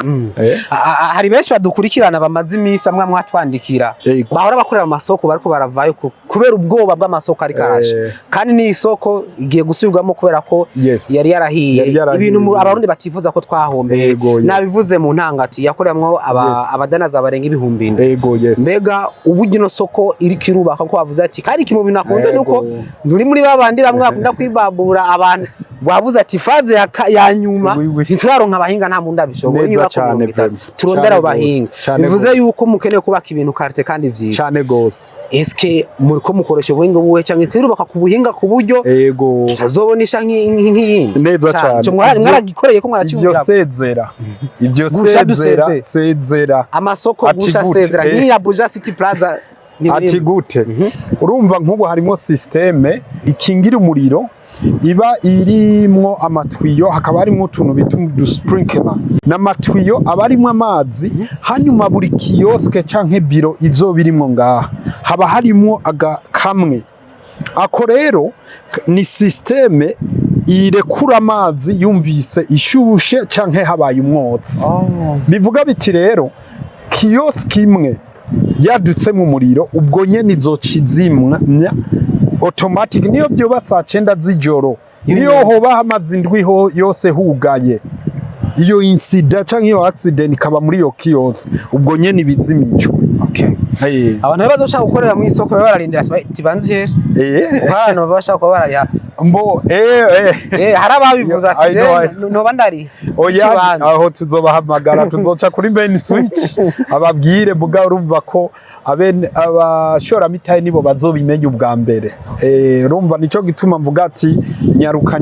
hari benshi badukurikirana bamaze imisi amwe mwatwandikira bahora bakorera amasoko bariko baravayo kubera ubwoba bw'amasoko ari karashe kandi ni isoko igiye gusubirwamo kubera ko yari yarahiye ibintu abarundi batifuza ko twahombe nabivuze mu ntangati yakoreyamwo abadanaza barenga ibihumbi mbega uburyo no soko iri kirubaka ko bavuze ati kandi kimu binakunze nuko nduri muri babandi bamwe bakunda kwibabura abantu wavuze ati faze ya nyuma ntituraronka abahinga nta muntu abishoboye niba turondera abahinga bivuze yuko mukeneye kubaka ibintu karte kandi vyiza cyane gose eske muriko mukoresha ubuhinga buwe cyangwa kwirubaka ku buhinga ku buryo tutazobonisha nk'iyindi neza cyane mwaragikoreye ko mwaracyumvira ivyo sezera amasoko gusha sezera nk'iya Buja City Plaza ati gute urumva nk'ubu harimo systeme ikingira umuriro iba irimwo amatwiyo hakaba harimo utuntu bita sprinkler n'amatwiyo aba arimo amazi hanyuma buri kioske canke biro izo birimwo ngaha haba harimo kamwe ako rero ni systeme irekura amazi yumvise ishushe canke habaye umwotsi bivuga biti rero kioske imwe yadutse mu muriro ubwo nyene izocizimwa automatic niyo byoba saa 9 z'ijoro niyo hoba hamaze indwi yose hugaye iyo incident canke iyo accident kaba muri yo kiosk ubwo nyene ibizimicwe abantu bazoshaka gukorera mu isoko bararindira tibanzi hano bashaka ko barariha mbo hari ababivuza ati no bandari oya aho tuzobahamagara tuzoca kuri main switch ababwire buga urumva ko abashora mitaye nibo bazobimenya ubwa mbere urumva nico gituma mvuga ati nyaruka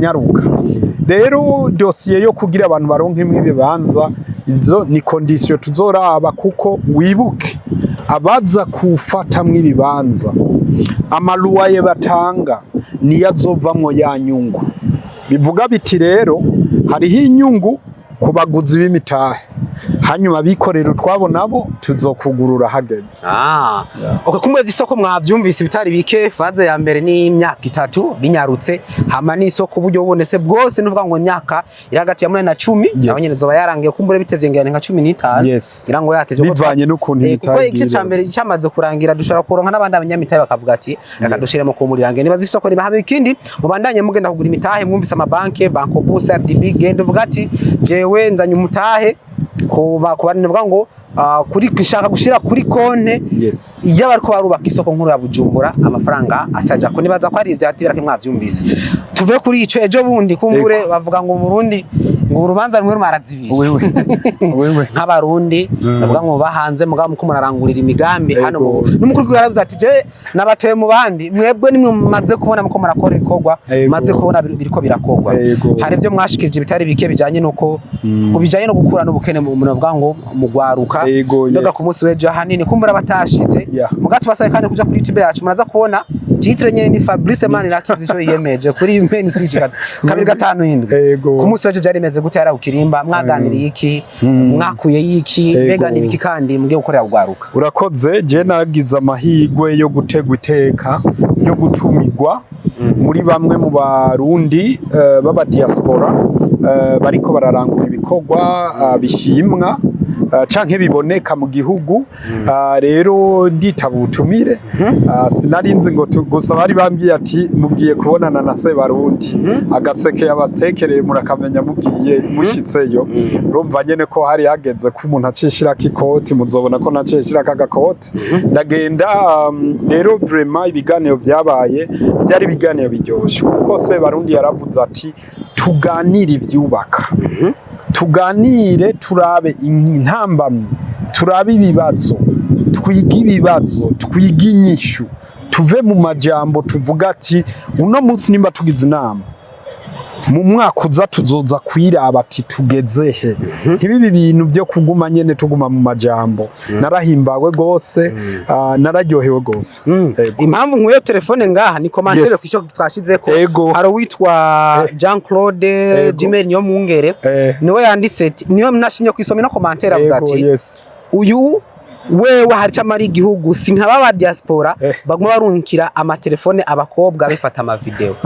rero dossier yo kugira abantu baronke ibibanza ivyo ni condition tuzoraba kuko wibuke abaza kufatamwe ibibanza amaluwaye batanga niyo azovamwo ya nyungu bivuga biti rero hariho inyungu ku baguzi b'imitahe hanyuma bikorera twabo nabo tuzokugurura hageze kumweza isoko mwavyumvise bitari bike faze ya mbere ni imyaka 3 binyarutse hama ni isoko uburyo bubonetse bwose nuvuga ngo imyaka iragati ya 8 na 10 abanyene zoba yarangiye kumbure bitevye ngene nka 15 irango yateje ko bivanye n'ukuntu imitahe igihe cyambere cyamaze kurangira dushora kuronka n'abandi abanyamitahe bakavuga ati reka dushiremo ko muri range nibaza isoko nibahabe ikindi mubandanye mugenda kugura imitahe mwumvise amabanke banko bus RDB gende vuga ati jewe nzanye umutahe kuba nivuga ngo kuri kwishaka gushira kuri konte y'abariko barubaka isoko nkuru ya Bujumbura amafaranga acaja ko nibaza ko ari ivyatibira ke mwavyumvise tuve kuri ico ejo bundi kumbure bavuga ngo Burundi ngo urubanza rumwe rumarazibije nk'abarundi bavuga ngo bahanze mugabo muko murarangurira imigambi hano n'umukuru w'aravuze ati je nabatoye mu bandi mwebwe nimwe maze kubona muko murakora ibikorwa maze kubona biriko birakogwa hari ivyo mwashikirije bitari bike bijanye nuko kubijanye no gukura n'ubukene mu bavuga ngo mugwaruka ndoga ku munsi w'ejo hanini kumbura batashitse mugato basaye kandi kuja kuri YouTube yacu muraza kubona titre nyene ni Fablice MANIRAKIZA ico yemeje kuri main switch 257 ku munsi w'ejo byari meze gute yara ukirimba mwaganiriye iki mwakuye yiki mbega nibiki kandi mugiye gukorera kugwaruka urakoze je nagize amahigwe yo gutegwa iteka yo gutumigwa muri bamwe mu barundi baba diaspora bariko bararangura ibikorwa bishimwa canke biboneka mu gihugu. Rero nditaba ubutumire, sinarinzi ngo gusa bari bambwiye ati mugiye kubonana na Sebarundi, agaseke yabatekereye murakamenya mugiye mushitseyo. Urumva nyene ko hari hageze ko umuntu acishirako ikoti, muzobona ko nacishirako agakoti. Ndagenda rero vraiment ibiganiro vyabaye byari ibiganiro biryoshe, kuko Sebarundi yaravuze ati tuganire ivyubaka, tuganire turabe intambamyi, turabe ibibazo, twiga ibibazo, twiga inyishu, tuve mu majambo tuvuga ati uno munsi nimba tugize inama mu mwaka uza tuzoza kwiraba ati tugezehe. Ntibibi bintu byo kuguma nyene tuguma mu majambo. Narahimbawe gose, nararyohewe gose. Impamvu nkuyo telefone ngaha ni commentaire kwico twashizeko. Hari witwa Jean Claude Gmail niyo mungere, niwe yanditse niyo nashimye kwisoma no commentaire avuze ati uyu wewe hari camari igihugu si nk'aba diaspora baguma barunkira amatelefone abakobwa bifata ama video.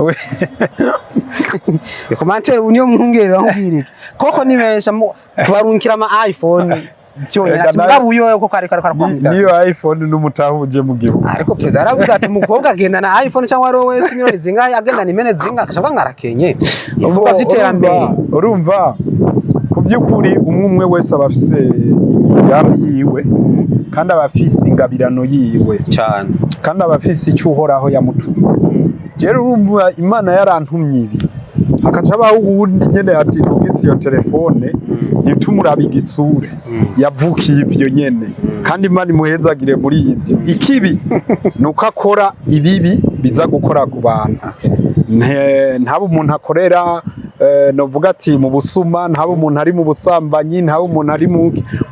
Commentaire uniyo mungere ahubwirike koko nibesha kubarunkira ama iPhone cyonyine ati mugabo uyo ko kare kwamita niyo iPhone n'umutahuje mu gihugu. Ariko president aravuze ati umukobwa agenda na iPhone cyangwa ari wese miliyoni zingahe agenda ni mene zinga kashaka ngarakenye uvuga vyiterambere. Urumva ku by'ukuri umwe wese abafise imigambi yiwe kandi abafise ingabirano yiwe cyane, kandi abafise icyo uhoraho yamutumye. Rero urumva Imana yarantumye ibi, hakaca baho uwundi nyene ati ntugitse iyo telefone nitumuraba igitsure yavukiye ivyo nyene, kandi Imana imuhezagire muri ivyo. Ikibi nuko akora ibibi biza gukora ku bantu. Ntabo umuntu akorera novuga ati mu busuma, ntabo umuntu ari mu busambanyi, ntabo umuntu ari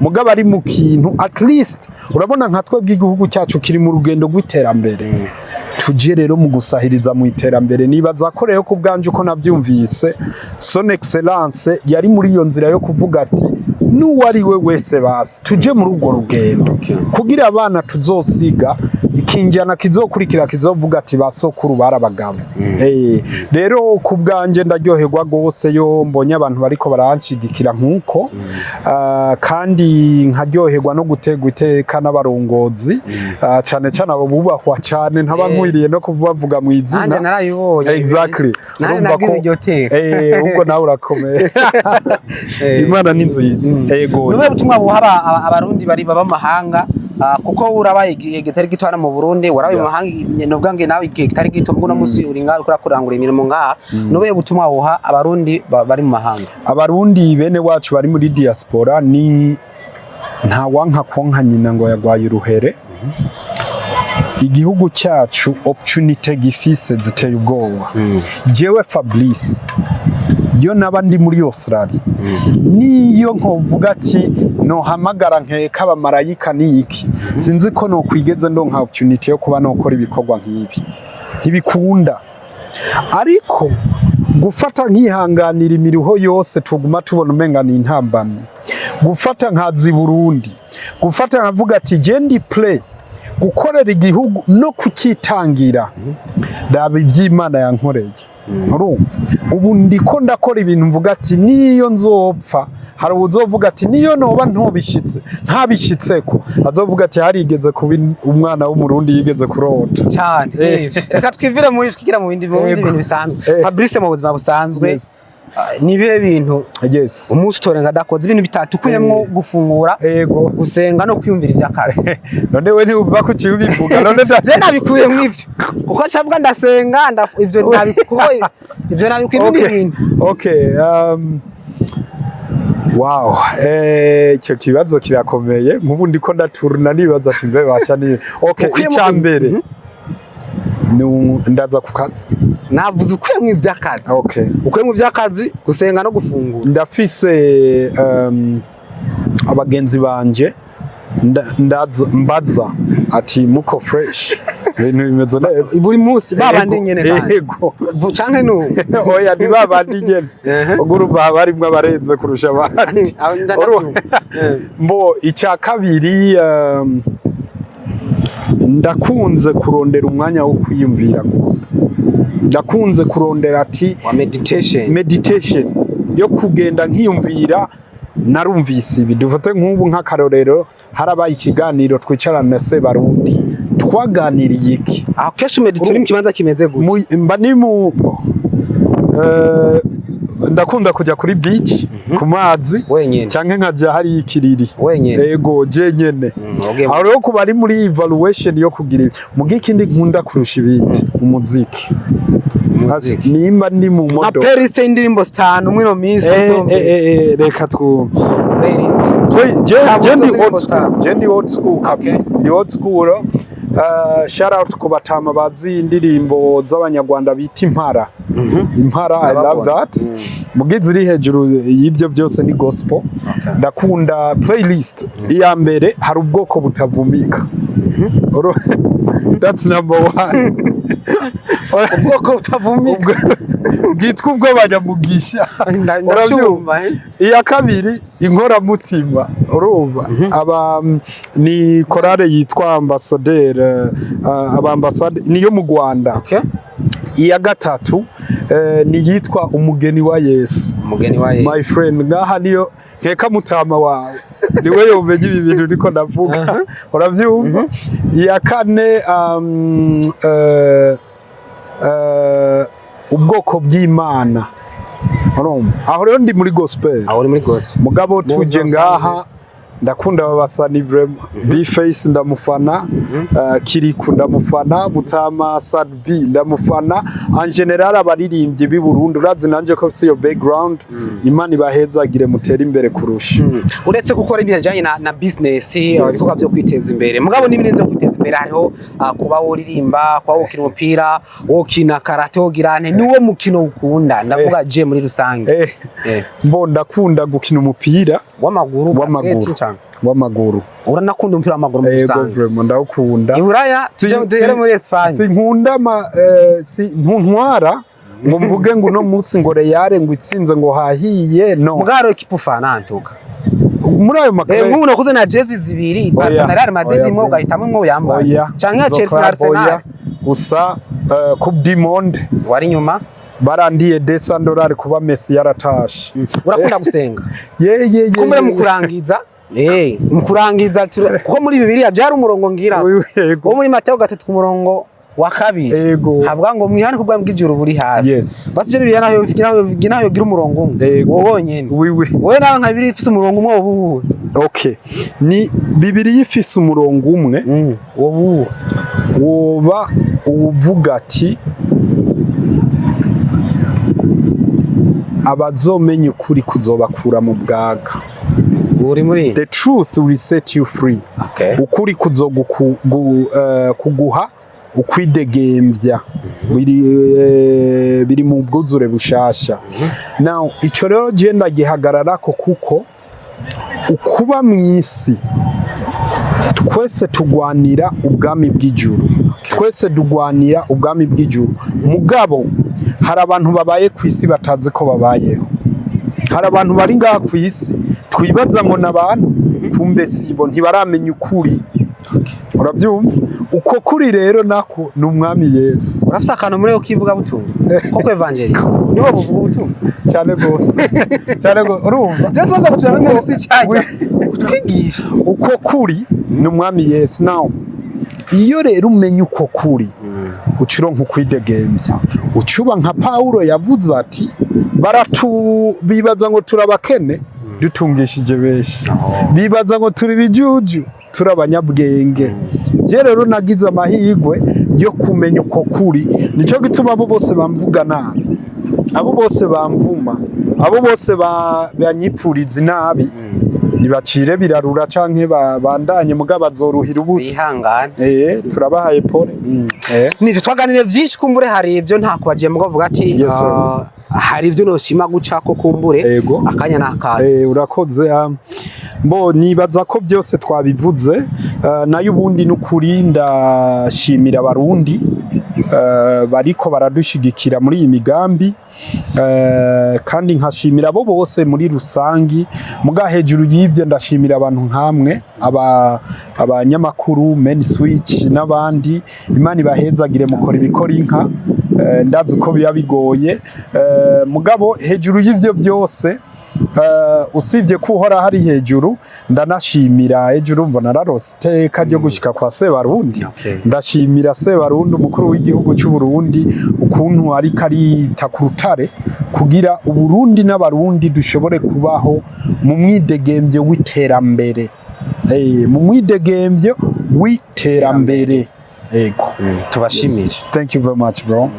mugabo ari mu kintu. At least urabona nka twe bw'igihugu cyacu kiri mu rugendo rw'iterambere, tuje rero mu gusahiriza mu iterambere. Nibaza ko rero ku bwanje uko navyumvise son excellence yari muri iyo nzira yo kuvuga ati n'uwari we wese basi tuje muri urwo rugendo kugira abana tuzosiga ikinjana kizokurikira kizovuga ati basokuru barabagabo. Rero ku bwanje ndaryoherwa gose yo mbonye abantu bariko baranshigikira nkuko, kandi nkaryoherwa no gutegwa iteka n'abarongozi, cyane cyane abo bubahwa cyane ntabankwiriye no kuvuga mu izina. Nanje narayibonye. Exactly. Urumva ko iryo teka ubwo nawe urakomeye. Imana ni nziza. Yego. Nube butumwa buhaba abarundi bari baba mahanga, kuko urabaye igitari gitwana mu Burundi, warabaye mu mahanga novuga nge nawe igitari gito mbona musi uri ngaho kurangura imirimo ngaha. Nube butumwa buha abarundi bari mu mahanga. Abarundi bene wacu bari muri diaspora ni nta wanka konka nyina ngo yagwaye uruhere. Igihugu cyacu opportunity gifise ziteye ubwoba. Jewe Fablice yo nabandi muri Australia niyo nkovuga ati no hamagara nkeka abamarayika niki, sinzi ko no kwigeze ndonka opportunity yo kuba no kora ibikorwa nk'ibi ntibikunda. Ariko gufata nkihanganira imiriho yose tuguma tubona umenga ni intambamye, gufata nkazi Burundi, gufata nkavuga ati je ndi play gukorera igihugu no kukitangira raba ivy'Imana yankoreye. Urumva ubu ndiko ndakora ibintu mvuga ati niyo nzopfa hari uzovuga ati niyo noba ntobishitse ntabishitseko, azovuga ati harigeze kuba umwana w'umurundi yigeze kurota cyane. Reka twivire muri twigira mu bindi bintu bisanzwe. Fabrice mu buzima busanzwe nibihe bintu umunsi utorenga dakoze ibintu bitatu kuyemwo gufungura, gusenga no kwiyumvira ivy'akazi. None we ni uvuga ko cibivuga none je nabikuye mu ivyo kuko cyavuga ndasenga ivyo nabikuye ivyo nabikuye ibintu. Wow, icyo kibazo kirakomeye nk'ubu ndiko ndaturuna nibaza ati mbe basha ni icambere ndaza ku kazi. Navuze ukwiye mu ivy'akazi. Ukwiye mu ivy'akazi, gusenga no gufungura. Ndafise abagenzi banje mbaza ati muko fresh ibintu bimeze neza buri munsi babandi nyene kandi. Yego canke no oya ni babandi nyene oguru barimwe abarenze kurusha abandi. Mbo icya kabiri ndakunze kurondera umwanya wo kwiyumvira gusa, ndakunze kurondera ati meditation yo kugenda nkiyumvira narumvise ibi dufate nk'ubu nk'akarorero harabaye ikiganiro twicarana se barundi twaganiriye iki kesho medituri mu kibanza kimeze gute mba ni mu ndakunda kujya kuri beach ku mazi cyangwa nkaja hari ikiriri yego je nyene aho rero kuba ari muri evaluation yo kugira mu gikindi nkunda kurusha ibindi umuziki nimba ndi mu modo na playlist y'indirimbo 5 mwino minsi reka twu playlist je ndi old school kabisa ndi old school shout out ku batama bazi indirimbo z'abanyarwanda bita impara impara I love that mugizi iri hejuru y'ibyo byose ni gospel ndakunda playlist iya mbere hari ubwoko butavumika that's number 1 ubwoko butavumika bwitwa ubwo banyamugisha urabyumva iya kabiri inkora mutima urumva aba ni korale yitwa ambassadeur abambassadeur niyo mu Rwanda iya gatatu ni yitwa umugeni wa Yesu my friend ngaha niyo nkeka mutama wawe niwe yomenye ibi bintu niko ndavuga urabyumva iya kane ubwoko bw'Imana aho rero ndi muri gospel mugabo tuje ngaha ndakunda babasani vraiment B-Face ndamufana Kiriku ndamufana Mutama Sadbi ndamufana en general abaririmbyi b'i Burundi urazi nanje ko fise yo background Imana ibahezagire mutera imbere kurusha uretse gukora ibijanye na business ibikorwa byo kwiteza imbere mugabo n'ibindi byo kwiteza imbere hariho kuba woririmba kwa wokina umupira wokina karate wogirane niwo mukino ukunda ndavuga je muri rusange mbo ndakunda gukina umupira w'amaguru uranakunda umupira w'amaguru mu rusange vraiment ndawukunda iburaya tujye muri Espagne sinkunda ntuntwara ngo mvuge ngo no munsi ngo Real ngo itsinze ngo hahiye no mugaro ekipufa nantuka muri ayo makare nk'ubu nakuze na jezi zibiri Barca na Real Madrid imwe ugahitamo imwe uyambaye canke Chelsea na Arsenal gusa Coupe du Monde wari nyuma barandiye $200 kuba Messi yaratashe urakunda gusenga kumure mu kurangiza kuko muri Bibiliya byari umurongo ngira wo muri Mateo 3 ku murongo wa 2 havuga ngo mwihane kubwa bw'ijuru buri hafi batije Bibiliya nayo nayo gira umurongo umwe wonyene wowe nawe nka Bibiliya ifise umurongo umwe wobu ni Bibiliya ifise umurongo umwe wobu woba uvuga ati abazomenya ukuri kuzobakura mu bwaga the truth will set you free ukuri kuguha ukwidegembya biri mu bwuzure bushasha now ico rero je ndagihagararako kuko ukuba mw'isi twese tugwanira ubwami bw'ijuru twese dugwanira ubwami bw'ijuru mugabo hari abantu babaye ku isi batazi ko babayeho hari abantu bari ngaha ku isi twibaza ngo nabantu kumbe sibo ntibaramenya ukuri urabyumva uko kuri rero nako ni umwami Yesu urafise akantu muri yo kivuga butumwa koko evangelist niwo buvuga ubutumwa cyane gose urumva Yesu waza kutura muri isi cyane twigisha uko kuri ni umwami Yesu now iyo rero umenya uko kuri ucironka kwidegembya ucuba nka Paulo yavuze ati bibaza ngo turabakene dutungishije beshi bibaza ngo turi bijuju turabanyabwenge je rero nagize amahirwe yo kumenya uko kuri nico gituma abo bose bamvuga nabi abo bose bamvuma abo bose banyipfuriza nabi nibacire birarura canke bandanye mugabo azoruhira ubusa ihangane turabahaye pole nivyo twaganire vyinshi kumbure hari ivyo nta kubagiye mugo vuga ati hari ivyo noshima guca ko kumbure akanya nakanya urakoze mbo nibaza ko byose twabivuze nayo ubundi n'ukuri ndashimira abarundi bariko baradushigikira muri iyi migambi kandi nkashimira abo bose muri rusangi muga hejuru y'ivyo ndashimira abantu nkamwe abanyamakuru Men Switch n'abandi Imana ibahezagire mukora ibikora inka ndazi ko biya bigoye mugabo hejuru y'ivyo byose usibye ko uhora hari hejuru ndanashimira hejuru mbona narose iteka ryo gushika kwa Sebarundi. Ndashimira Sebarundi umukuru w'igihugu cy'u Burundi ukuntu ari karita ku rutare kugira Uburundi n'abarundi dushobore kubaho mu mwidegemvye w'iterambere. Mu mwidegemvye w'iterambere. Ego. Tubashimire. Thank you very much, bro.